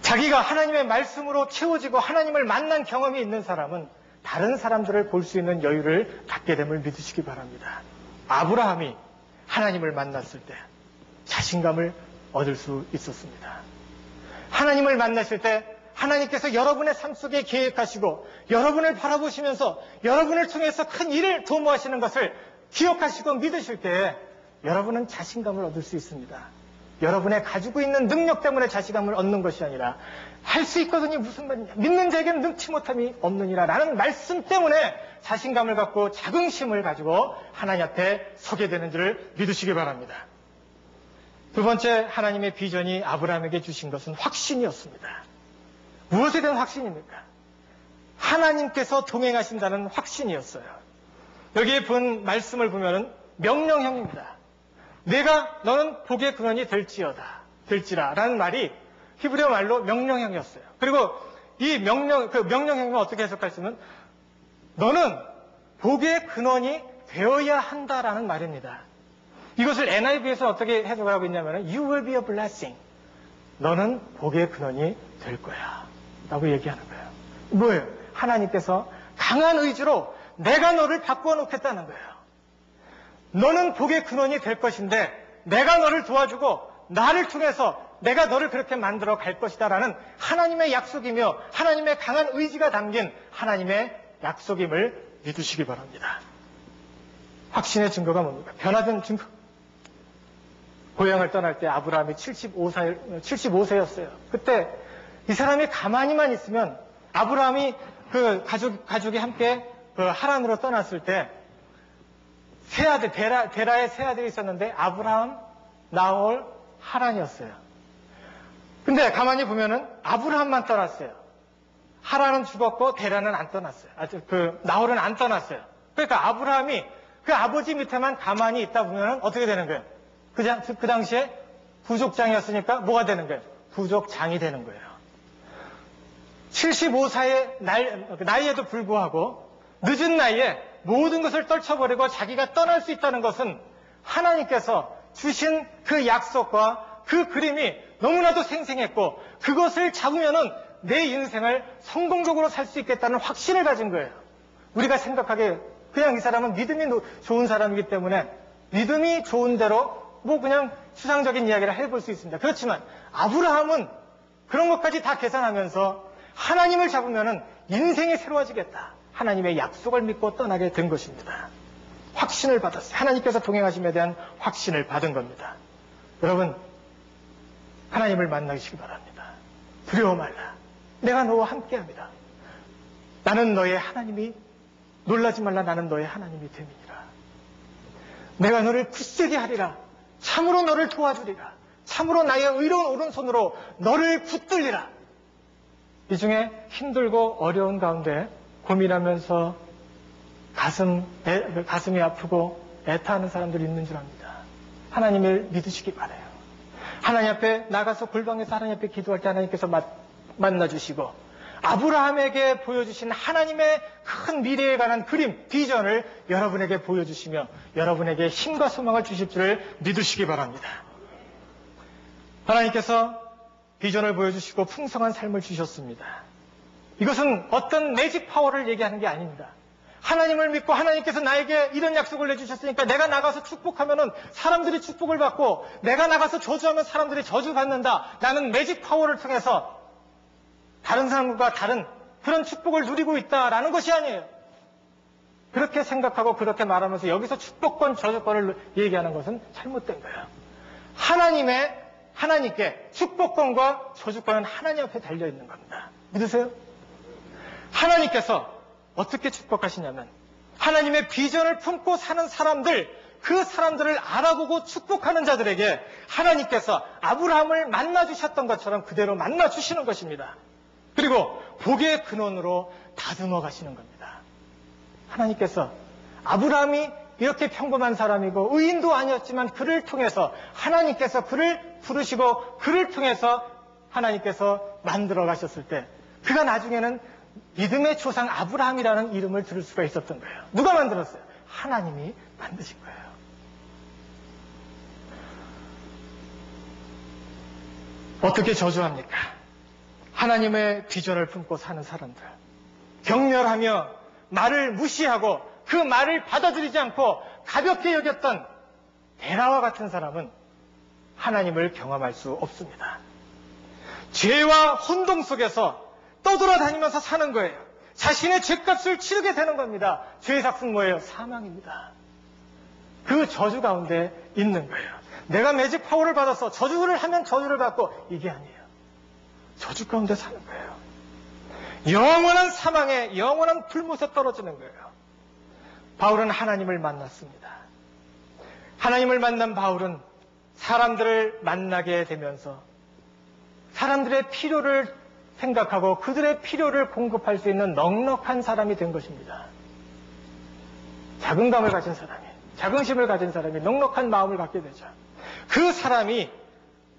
자기가 하나님의 말씀으로 채워지고 하나님을 만난 경험이 있는 사람은 다른 사람들을 볼 수 있는 여유를 갖게 됨을 믿으시기 바랍니다. 아브라함이 하나님을 만났을 때 자신감을 얻을 수 있었습니다. 하나님을 만났을 때 하나님께서 여러분의 삶 속에 계획하시고 여러분을 바라보시면서 여러분을 통해서 큰 일을 도모하시는 것을 기억하시고 믿으실 때 여러분은 자신감을 얻을 수 있습니다. 여러분의 가지고 있는 능력 때문에 자신감을 얻는 것이 아니라 할 수 있거든요. 무슨 말이냐. 믿는 자에게는 능치 못함이 없느니라 라는 말씀 때문에 자신감을 갖고 자긍심을 가지고 하나님 앞에 서게 되는 줄을 믿으시기 바랍니다. 두 번째, 하나님의 비전이 아브라함에게 주신 것은 확신이었습니다. 무엇에 대한 확신입니까? 하나님께서 동행하신다는 확신이었어요. 여기에 본 말씀을 보면은 명령형입니다. 너는 복의 근원이 될지라 라는 말이 히브리어 말로 명령형이었어요. 그리고 이 명령형을 어떻게 해석할 수 있으면 너는 복의 근원이 되어야 한다라는 말입니다. 이것을 NIV에서 어떻게 해석을 하고 있냐면 You will be a blessing. 너는 복의 근원이 될 거야 라고 얘기하는 거예요. 뭐예요? 하나님께서 강한 의지로 내가 너를 바꾸어 놓겠다는 거예요. 너는 복의 근원이 될 것인데 내가 너를 도와주고 나를 통해서 내가 너를 그렇게 만들어 갈 것이다 라는 하나님의 약속이며 하나님의 강한 의지가 담긴 하나님의 약속임을 믿으시기 바랍니다. 확신의 증거가 뭡니까? 변화된 증거. 고향을 떠날 때 아브라함이 75세였어요. 그때 이 사람이 가만히만 있으면 아브라함이 그 가족이 함께 그 하란으로 떠났을 때 세 아들, 데라의 세 아들이 있었는데 아브라함, 나홀, 하란이었어요. 근데 가만히 보면은 아브라함만 떠났어요. 하란은 죽었고 데라는 안 떠났어요. 나홀은 안 떠났어요. 그러니까 아브라함이 그 아버지 밑에만 가만히 있다 보면은 어떻게 되는 거예요? 그 당시에 부족장이었으니까 뭐가 되는 거예요? 부족장이 되는 거예요. 75세의 나이에도 불구하고 늦은 나이에 모든 것을 떨쳐버리고 자기가 떠날 수 있다는 것은 하나님께서 주신 그 약속과 그 그림이 너무나도 생생했고 그것을 잡으면은 내 인생을 성공적으로 살 수 있겠다는 확신을 가진 거예요. 우리가 생각하기에 그냥 이 사람은 믿음이 좋은 사람이기 때문에 믿음이 좋은 대로 그냥 추상적인 이야기를 해볼 수 있습니다. 그렇지만 아브라함은 그런 것까지 다 계산하면서 하나님을 잡으면은 인생이 새로워지겠다. 하나님의 약속을 믿고 떠나게 된 것입니다. 확신을 받았어요. 하나님께서 동행하심에 대한 확신을 받은 겁니다. 여러분, 하나님을 만나시기 바랍니다. 두려워 말라. 내가 너와 함께합니다. 나는 너의 하나님이 놀라지 말라. 나는 너의 하나님이 됨이니라. 내가 너를 굳세게 하리라. 참으로 너를 도와주리라. 참으로 나의 의로운 오른손으로 너를 붙들리라. 이 중에 힘들고 어려운 가운데 고민하면서 가슴이 아프고 애타하는 사람들이 있는 줄 압니다. 하나님을 믿으시기 바라요. 하나님 앞에 나가서 골방에서 하나님 앞에 기도할 때 하나님께서 만나주시고 아브라함에게 보여주신 하나님의 큰 미래에 관한 그림, 비전을 여러분에게 보여주시며 여러분에게 힘과 소망을 주실 줄을 믿으시기 바랍니다. 하나님께서 비전을 보여주시고 풍성한 삶을 주셨습니다. 이것은 어떤 매직 파워를 얘기하는 게 아닙니다. 하나님을 믿고 하나님께서 나에게 이런 약속을 내주셨으니까 내가 나가서 축복하면은 사람들이 축복을 받고 내가 나가서 저주하면 사람들이 저주받는다. 나는 매직 파워를 통해서 다른 사람과 다른 그런 축복을 누리고 있다라는 것이 아니에요. 그렇게 생각하고 그렇게 말하면서 여기서 축복권, 저주권을 얘기하는 것은 잘못된 거예요. 하나님께 축복권과 저주권은 하나님 앞에 달려있는 겁니다. 믿으세요? 하나님께서 어떻게 축복하시냐면 하나님의 비전을 품고 사는 사람들, 그 사람들을 알아보고 축복하는 자들에게 하나님께서 아브라함을 만나주셨던 것처럼 그대로 만나주시는 것입니다. 그리고 복의 근원으로 다듬어 가시는 겁니다. 하나님께서 아브라함이 이렇게 평범한 사람이고 의인도 아니었지만 그를 통해서 하나님께서 그를 부르시고 그를 통해서 하나님께서 만들어 가셨을 때 그가 나중에는 믿음의 조상 아브라함이라는 이름을 들을 수가 있었던 거예요. 누가 만들었어요? 하나님이 만드신 거예요. 어떻게 저주합니까? 하나님의 비전을 품고 사는 사람들. 경멸하며 말을 무시하고 그 말을 받아들이지 않고 가볍게 여겼던 데라와 같은 사람은 하나님을 경험할 수 없습니다. 죄와 혼동 속에서 떠돌아다니면서 사는 거예요. 자신의 죄값을 치르게 되는 겁니다. 죄의 삭은 뭐예요? 사망입니다. 그 저주 가운데 있는 거예요. 내가 매직 파워를 받아서 저주를 하면 저주를 받고 이게 아니에요. 저주 가운데 사는 거예요. 영원한 사망에 영원한 불못에 떨어지는 거예요. 바울은 하나님을 만났습니다. 하나님을 만난 바울은 사람들을 만나게 되면서 사람들의 필요를 생각하고 그들의 필요를 공급할 수 있는 넉넉한 사람이 된 것입니다. 자긍감을 가진 사람이, 자긍심을 가진 사람이 넉넉한 마음을 갖게 되죠. 그 사람이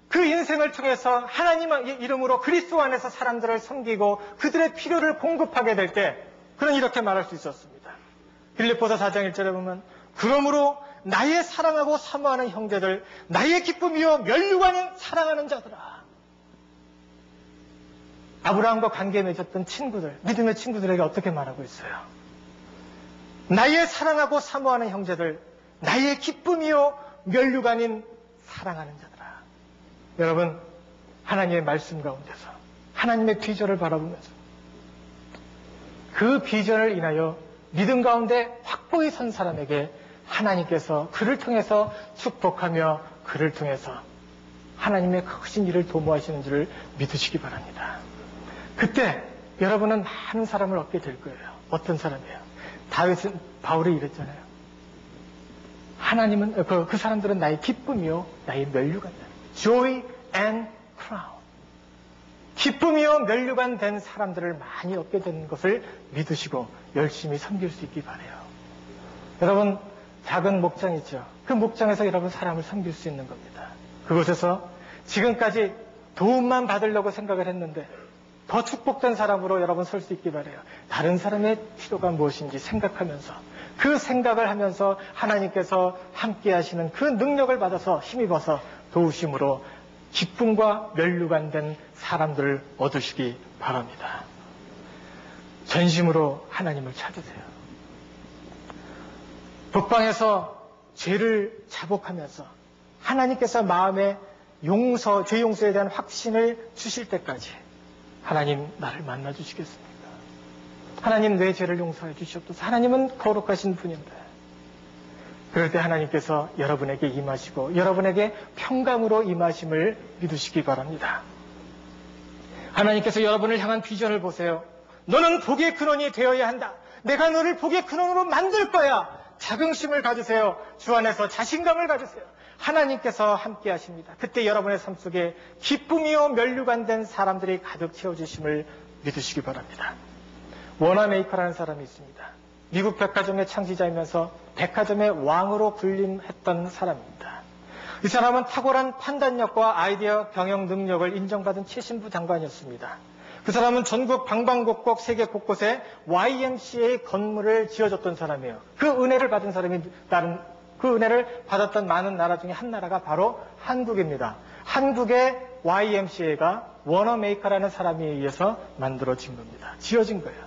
그 인생을 통해서 하나님의 이름으로 그리스도 안에서 사람들을 섬기고 그들의 필요를 공급하게 될 때 그는 이렇게 말할 수 있었습니다. 빌립보서 4장 1절에 보면 그러므로 나의 사랑하고 사모하는 형제들, 나의 기쁨이요 면류관인 사랑하는 자들아. 아브라함과 관계 맺었던 친구들, 믿음의 친구들에게 어떻게 말하고 있어요? 나의 사랑하고 사모하는 형제들, 나의 기쁨이요 면류관인 사랑하는 자들아. 여러분, 하나님의 말씀 가운데서 하나님의 비전을 바라보면서 그 비전을 인하여 믿음 가운데 확고히 선 사람에게 하나님께서 그를 통해서 축복하며 그를 통해서 하나님의 크신 일을 도모하시는 줄을 믿으시기 바랍니다. 그때 여러분은 많은 사람을 얻게 될 거예요. 어떤 사람이에요? 다윗은, 바울이 이랬잖아요. 하나님은, 그 사람들은 나의 기쁨이요, 나의 면류관이다. Joy and crown. 기쁨이요 면류관 된 사람들을 많이 얻게 되는 것을 믿으시고 열심히 섬길 수 있기 바라요. 여러분, 작은 목장 있죠? 그 목장에서 여러분 사람을 섬길 수 있는 겁니다. 그곳에서 지금까지 도움만 받으려고 생각을 했는데 더 축복된 사람으로 여러분 설 수 있기 바라요. 다른 사람의 필요가 무엇인지 생각하면서 그 생각을 하면서 하나님께서 함께 하시는 그 능력을 받아서 힘입어서 도우심으로 기쁨과 면류관 된 사람들을 얻으시기 바랍니다. 전심으로 하나님을 찾으세요. 북방에서 죄를 자복하면서 하나님께서 마음에 용서, 죄 용서에 대한 확신을 주실 때까지 하나님 나를 만나 주시겠습니까? 하나님 내 죄를 용서해 주시옵소서. 하나님은 거룩하신 분인데 그럴 때 하나님께서 여러분에게 임하시고 여러분에게 평강으로 임하심을 믿으시기 바랍니다. 하나님께서 여러분을 향한 비전을 보세요. 너는 복의 근원이 되어야 한다. 내가 너를 복의 근원으로 만들 거야. 자긍심을 가지세요. 주 안에서 자신감을 가지세요. 하나님께서 함께 하십니다. 그때 여러분의 삶 속에 기쁨이요 면류관 된 사람들이 가득 채워주심을 믿으시기 바랍니다. 워너메이커라는 사람이 있습니다. 미국 백화점의 창시자이면서 백화점의 왕으로 군림했던 사람입니다. 이 사람은 탁월한 판단력과 아이디어 경영 능력을 인정받은 최신부 장관이었습니다. 그 사람은 전국 방방곡곡 세계 곳곳에 YMCA 건물을 지어줬던 사람이에요. 그 은혜를 받은 사람이 그 은혜를 받았던 많은 나라 중에 한 나라가 바로 한국입니다. 한국의 YMCA가 워너메이커라는 사람에 의해서 만들어진 겁니다. 지어진 거예요.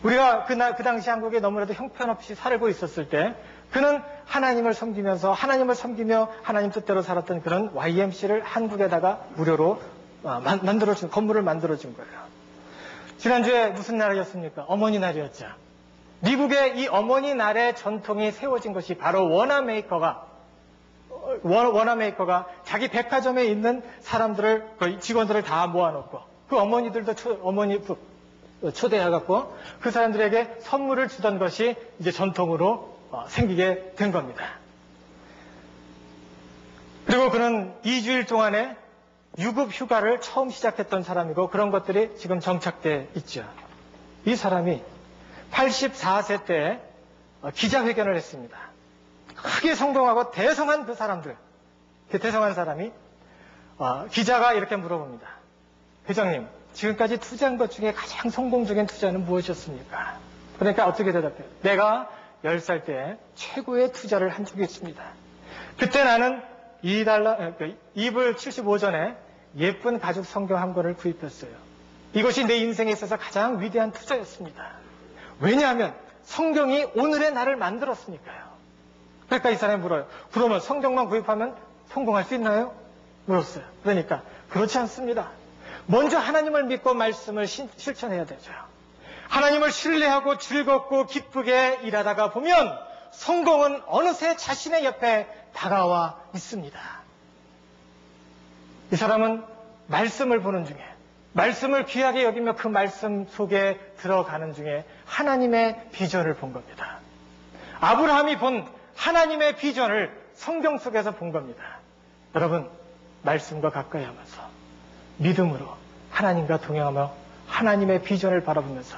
우리가 그 당시 한국에 너무나도 형편없이 살고 있었을 때 그는 하나님을 섬기면서 하나님을 섬기며 하나님 뜻대로 살았던 그런 YMC를 한국에다가 무료로 만들어준, 건물을 만들어준 거예요. 지난주에 무슨 날이었습니까? 어머니 날이었죠. 미국의 이 어머니 날의 전통이 세워진 것이 바로 워너메이커가 자기 백화점에 있는 사람들을, 직원들을 다 모아놓고 그 어머니들도 초대해갖고 그 사람들에게 선물을 주던 것이 이제 전통으로 생기게 된 겁니다. 그리고 그는 2주일 동안에 유급 휴가를 처음 시작했던 사람이고 그런 것들이 지금 정착돼 있죠. 이 사람이 84세 때 기자회견을 했습니다. 크게 성공하고 대성한 그 사람들, 그 대성한 사람이 기자가 이렇게 물어봅니다. 회장님, 지금까지 투자한 것 중에 가장 성공적인 투자는 무엇이었습니까? 그러니까 어떻게 대답해요? 내가 10살 때 최고의 투자를 한 적이 있습니다. 그때 나는 $2불 75전에 예쁜 가죽 성경 한 권을 구입했어요. 이것이 내 인생에 있어서 가장 위대한 투자였습니다. 왜냐하면 성경이 오늘의 나를 만들었으니까요. 그러니까 이 사람이 물어요. 그러면 성경만 구입하면 성공할 수 있나요? 물었어요. 그러니까 그렇지 않습니다. 먼저 하나님을 믿고 말씀을 실천해야 되죠. 하나님을 신뢰하고 즐겁고 기쁘게 일하다가 보면 성공은 어느새 자신의 옆에 다가와 있습니다. 이 사람은 말씀을 보는 중에, 말씀을 귀하게 여기며 그 말씀 속에 들어가는 중에 하나님의 비전을 본 겁니다. 아브라함이 본 하나님의 비전을 성경 속에서 본 겁니다. 여러분, 말씀과 가까이 하면서 믿음으로 하나님과 동행하며 하나님의 비전을 바라보면서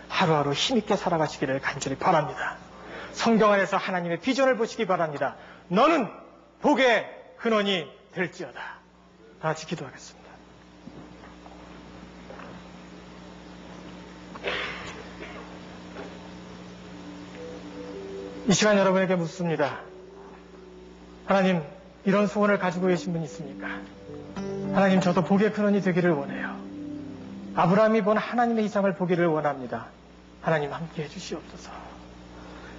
하루하루 힘있게 살아가시기를 간절히 바랍니다. 성경 안에서 하나님의 비전을 보시기 바랍니다. 너는 복의 근원이 될지어다. 다 같이 기도하겠습니다. 이 시간 여러분에게 묻습니다. 하나님, 이런 소원을 가지고 계신 분 있습니까? 하나님, 저도 복의 근원이 되기를 원해요. 아브라함이 본 하나님의 이상을 보기를 원합니다. 하나님 함께 해주시옵소서.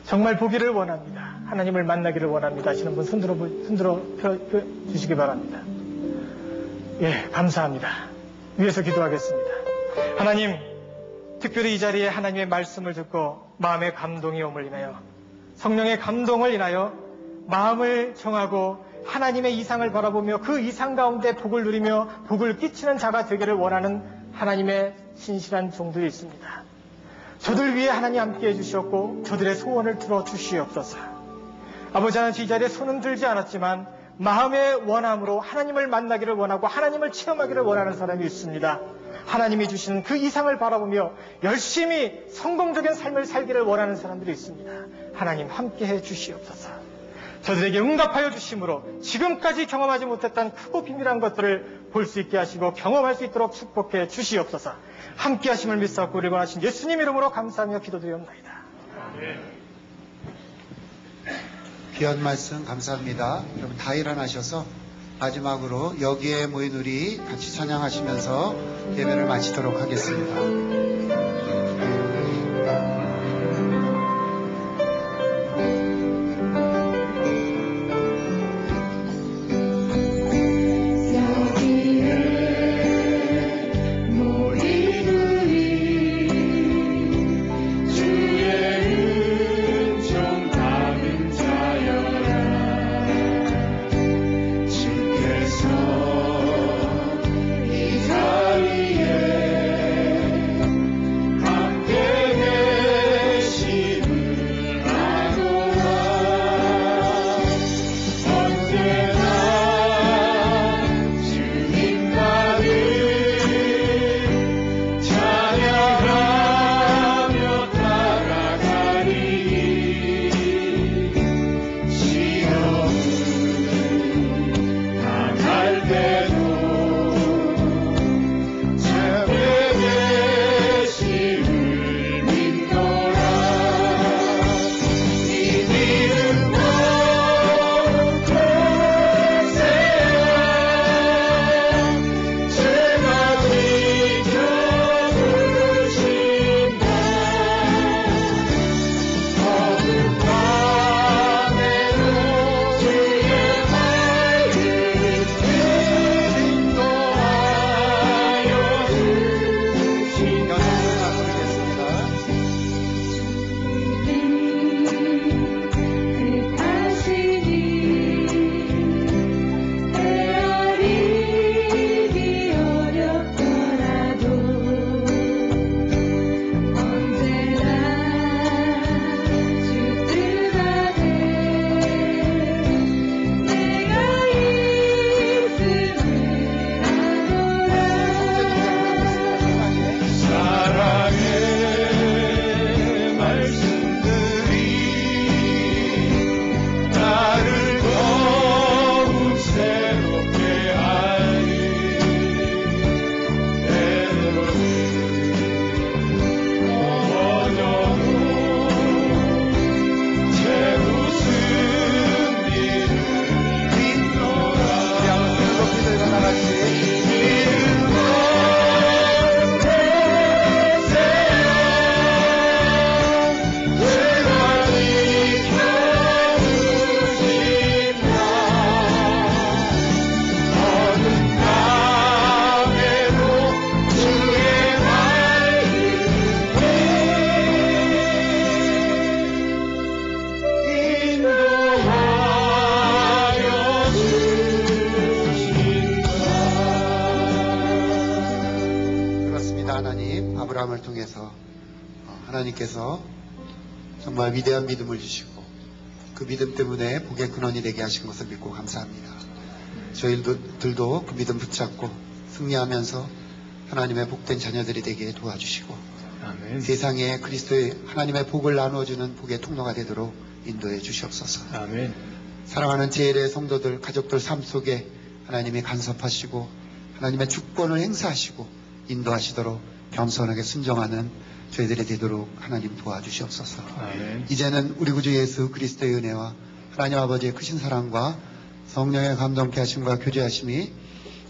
정말 보기를 원합니다. 하나님을 만나기를 원합니다 하시는 분 손들어 주시기 바랍니다. 예, 감사합니다. 위에서 기도하겠습니다. 하나님, 특별히 이 자리에 하나님의 말씀을 듣고 마음의 감동이 오물 인하여, 성령의 감동을 인하여 마음을 정하고 하나님의 이상을 바라보며 그 이상 가운데 복을 누리며 복을 끼치는 자가 되기를 원하는 하나님의 신실한 종들이 있습니다. 저들 위해 하나님 함께 해주시었고 저들의 소원을 들어주시옵소서. 아버지, 하나님, 이 자리에 손은 들지 않았지만 마음의 원함으로 하나님을 만나기를 원하고 하나님을 체험하기를 원하는 사람이 있습니다. 하나님이 주시는 그 이상을 바라보며 열심히 성공적인 삶을 살기를 원하는 사람들이 있습니다. 하나님 함께 해주시옵소서. 저들에게 응답하여 주심으로 지금까지 경험하지 못했던 크고 비밀한 것들을 볼 수 있게 하시고 경험할 수 있도록 축복해 주시옵소서. 함께 하심을 믿사옵고 우리 원하신 예수님 이름으로 감사하며 기도드리옵나이다. 귀한 말씀 감사합니다. 여러분 다 일어나셔서 마지막으로 여기에 모인 우리 같이 찬양하시면서 예배를 마치도록 하겠습니다. 통해서 하나님께서 정말 위대한 믿음을 주시고 그 믿음 때문에 복의 근원이 되게 하신 것을 믿고 감사합니다. 저희들도 그 믿음 붙잡고 승리하면서 하나님의 복된 자녀들이 되게 도와주시고 아멘. 세상에 그리스도의 하나님의 복을 나누어주는 복의 통로가 되도록 인도해 주시옵소서. 아멘. 사랑하는 제일의 성도들, 가족들 삶 속에 하나님이 간섭하시고 하나님의 주권을 행사하시고 인도하시도록 겸손하게 순종하는 저희들이 되도록 하나님 도와주시옵소서. 아멘. 이제는 우리 구주 예수 그리스도의 은혜와 하나님 아버지의 크신 사랑과 성령의 감동케 하심과 교제하심이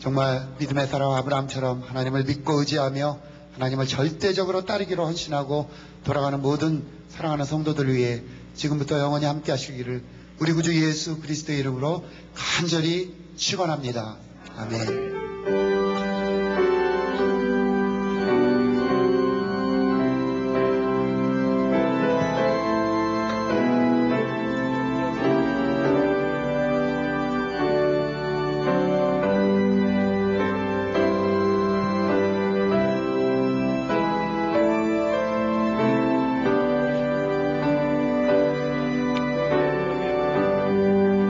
정말 믿음의 사람 아브라함처럼 하나님을 믿고 의지하며 하나님을 절대적으로 따르기로 헌신하고 돌아가는 모든 사랑하는 성도들 위해 지금부터 영원히 함께 하시기를 우리 구주 예수 그리스도의 이름으로 간절히 축원합니다. 아멘.